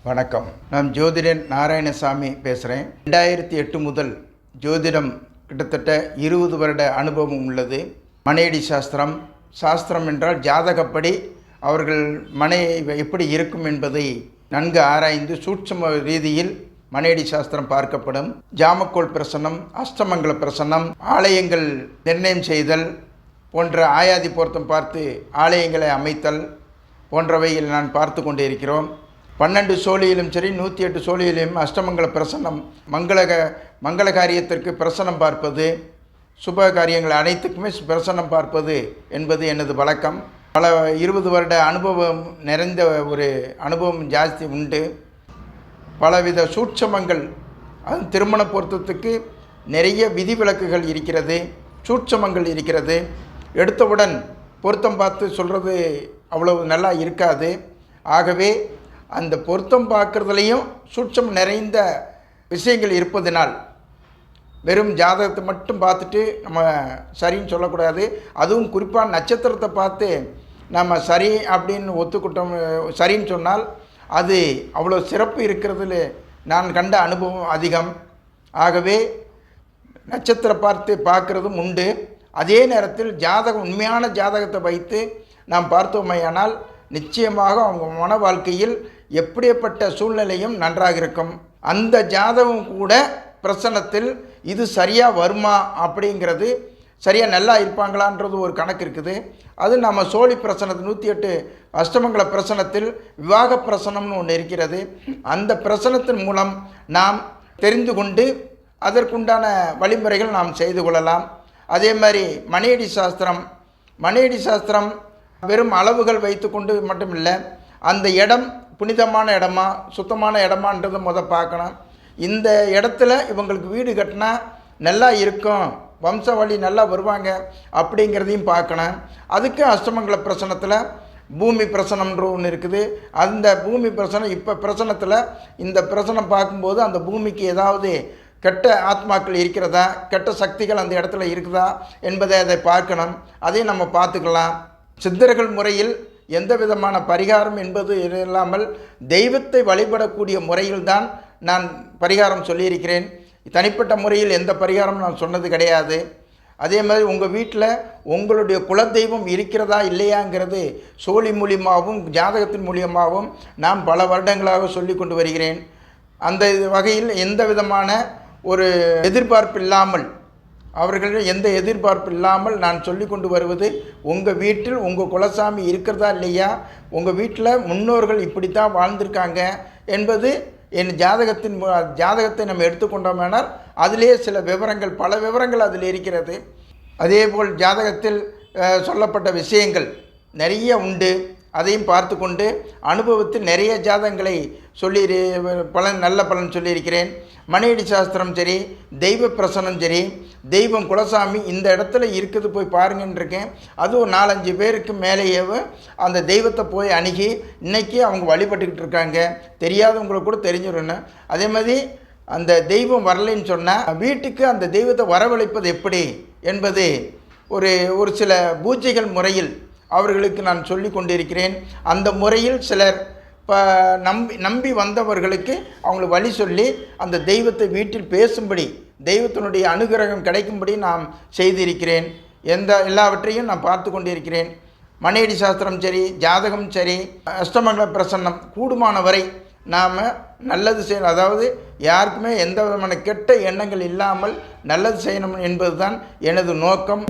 வணக்கம். நான் ஜோதிடன் நாராயணசாமி பேசுகிறேன். 2008 முதல் ஜோதிடம் கிட்டத்தட்ட 20 வருட அனுபவம் உள்ளது. மனையடி சாஸ்திரம், சாஸ்திரம் என்றால் ஜாதகப்படி அவர்கள் மனை எப்படி இருக்கும் என்பதை நன்கு ஆராய்ந்து சூட்சும ரீதியில் மனையடி சாஸ்திரம் பார்க்கப்படும். ஜாமக்கோள் பிரசனம், அஷ்டமங்கல பிரசனம், ஆலயங்கள் நிர்ணயம் செய்தல் போன்ற ஆயாதி பொருத்தம் பார்த்து ஆலயங்களை அமைத்தல் போன்றவையில் நான் பார்த்து கொண்டே இருக்கிறோம். 12 சோழியிலும் சரி 108 சோழியிலும் அஷ்டமங்கல பிரசன்னம், மங்கள காரியத்திற்கு பிரசன்னம் பார்ப்பது, சுப காரியங்கள் அனைத்துக்குமே பிரசன்னம் பார்ப்பது என்பது எனது வழக்கம். பல 20 வருட அனுபவம் நிறைந்த ஒரு அனுபவம் ஜாஸ்தி உண்டு. பலவித சூட்சமங்கள், அது திருமண பொருத்தத்துக்கு நிறைய விதிவிலக்குகள் இருக்கிறது, சூட்சமங்கள் இருக்கிறது. எடுத்தவுடன் பொருத்தம் பார்த்து சொல்கிறது அவ்வளவு நல்லா இருக்காது. ஆகவே அந்த பொருத்தம் பார்க்குறதுலேயும் சூட்சம் நிறைந்த விஷயங்கள் இருப்பதனால் வெறும் ஜாதகத்தை மட்டும் பார்த்துட்டு நம்ம சரின்னு சொல்லக்கூடாது. அதுவும் குறிப்பாக நட்சத்திரத்தை பார்த்து நம்ம சரி அப்படின்னு ஒத்துக்கிட்டோம், சரின்னு சொன்னால் அது அவ்வளோ சிறப்பு இருக்கிறதுல நான் கண்ட அனுபவம் அதிகம். ஆகவே நட்சத்திரம் பார்க்குறதும் உண்டு. அதே நேரத்தில் ஜாதகம், உண்மையான ஜாதகத்தை வைத்து நாம் பார்த்தோமையானால் நிச்சயமாக அவங்க மன வாழ்க்கையில் எப்படிப்பட்ட சூழ்நிலையும் நன்றாக இருக்கும். அந்த ஜாதகம் கூட பிரசனத்தில் இது சரியாக வருமா அப்படிங்கிறது, சரியாக நல்லா இருப்பாங்களான்றது ஒரு கணக்கு இருக்குது. அது நம்ம சோழி பிரசனத்தில் 108 அஷ்டமங்கல பிரசனத்தில் விவாக பிரசனம்னு ஒன்று இருக்கிறது. அந்த பிரசனத்தின் மூலம் நாம் தெரிந்து கொண்டு அதற்குண்டான வழிமுறைகள் நாம் செய்து கொள்ளலாம். அதே மாதிரி மனையடி சாஸ்திரம் வெறும் அளவுகள் வைத்து கொண்டு மட்டும் இல்லை, அந்த இடம் புனிதமான இடமா சுத்தமான இடமான்றதை பார்க்கணும். இந்த இடத்துல இவங்களுக்கு வீடு கட்டினா நல்லா இருக்கும், வம்சவழி நல்லா வருவாங்க அப்படிங்கிறதையும் பார்க்கணும். அதுக்கு அஷ்டமங்கல பிரசனத்தில் பூமி பிரசனம்ன்ற ஒன்று இருக்குது. அந்த பூமி பிரசனம் இப்போ பிரசனத்தில் இந்த பிரசனம் பார்க்கும்போது அந்த பூமிக்கு ஏதாவது கெட்ட ஆத்மாக்கள் இருக்கிறதா, கெட்ட சக்திகள் அந்த இடத்துல இருக்குதா என்பதை அதை பார்க்கணும். அதையும் நம்ம பார்த்துக்கலாம். சித்தர்கள் முறையில் எந்த விதமான பரிகாரம் என்பது இல்லாமல் தெய்வத்தை வழிபடக்கூடிய முறையில்தான் நான் பரிகாரம் சொல்லியிருக்கிறேன். தனிப்பட்ட முறையில் எந்த பரிகாரம் நான் சொன்னது கிடையாது. அதே மாதிரி உங்கள் வீட்டில் உங்களுடைய குலதெய்வம் இருக்கிறதா இல்லையாங்கிறது சோழி மூலியமாகவும் ஜாதகத்தின் மூலியமாகவும் நான் பல வருடங்களாக சொல்லி கொண்டு வருகிறேன். அந்த வகையில் எந்த விதமான ஒரு எதிர்பார்ப்பு இல்லாமல், அவர்கள் எந்த எதிர்பார்ப்பு இல்லாமல் நான் சொல்லி கொண்டு வருவது, உங்கள் வீட்டில் உங்கள் குலசாமி இருக்கிறதா இல்லையா, உங்கள் வீட்டில் முன்னோர்கள் இப்படித்தான் வாழ்ந்திருக்காங்க என்பது என் ஜாதகத்தை நம்ம எடுத்துக்கொண்டோமானால் அதிலே சில விவரங்கள், பல விவரங்கள் அதில் இருக்கிறது. அதேபோல் ஜாதகத்தில் சொல்லப்பட்ட விஷயங்கள் நிறைய உண்டு. அதையும் பார்த்து கொண்டு அனுபவத்தில் நிறைய ஜாதகங்களை சொல்லி நல்ல பலன் சொல்லியிருக்கிறேன். மனையடி சாஸ்திரம் சரி, தெய்வ பிரசனம் சரி, தெய்வம் குலசாமி இந்த இடத்துல இருக்குது போய் பாருங்கன்னு இருக்கேன். அதுவும் 4-5 பேருக்கு மேலேயே அந்த தெய்வத்தை போய் அணுகி இன்றைக்கி அவங்க வழிபட்டுக்கிட்டு இருக்காங்க. தெரியாதவங்களுக்கு கூட தெரிஞ்சிடணும். அதே மாதிரி அந்த தெய்வம் வரலைன்னு சொன்னால் வீட்டுக்கு அந்த தெய்வத்தை வரவழைப்பது எப்படி என்பது ஒரு சில பூஜைகள் முறையில் அவர்களுக்கு நான் சொல்லி கொண்டிருக்கிறேன். அந்த முறையில் சிலர் நம்பி வந்தவர்களுக்கு அவங்களை வழி சொல்லி அந்த தெய்வத்தை வீட்டில் பேசும்படி, தெய்வத்தினுடைய அனுகிரகம் கிடைக்கும்படி நான் செய்திருக்கிறேன். எல்லாவற்றையும் நான் பார்த்து கொண்டிருக்கிறேன். மனையடி சாஸ்திரம் சரி, ஜாதகம் சரி, அஷ்டமங்கல பிரசன்னம் கூடுமான வரை நாம் நல்லது செய்யணும். அதாவது யாருக்குமே எந்த விதமான கெட்ட எண்ணங்கள் இல்லாமல் நல்லது செய்யணும் என்பதுதான் எனது நோக்கம்.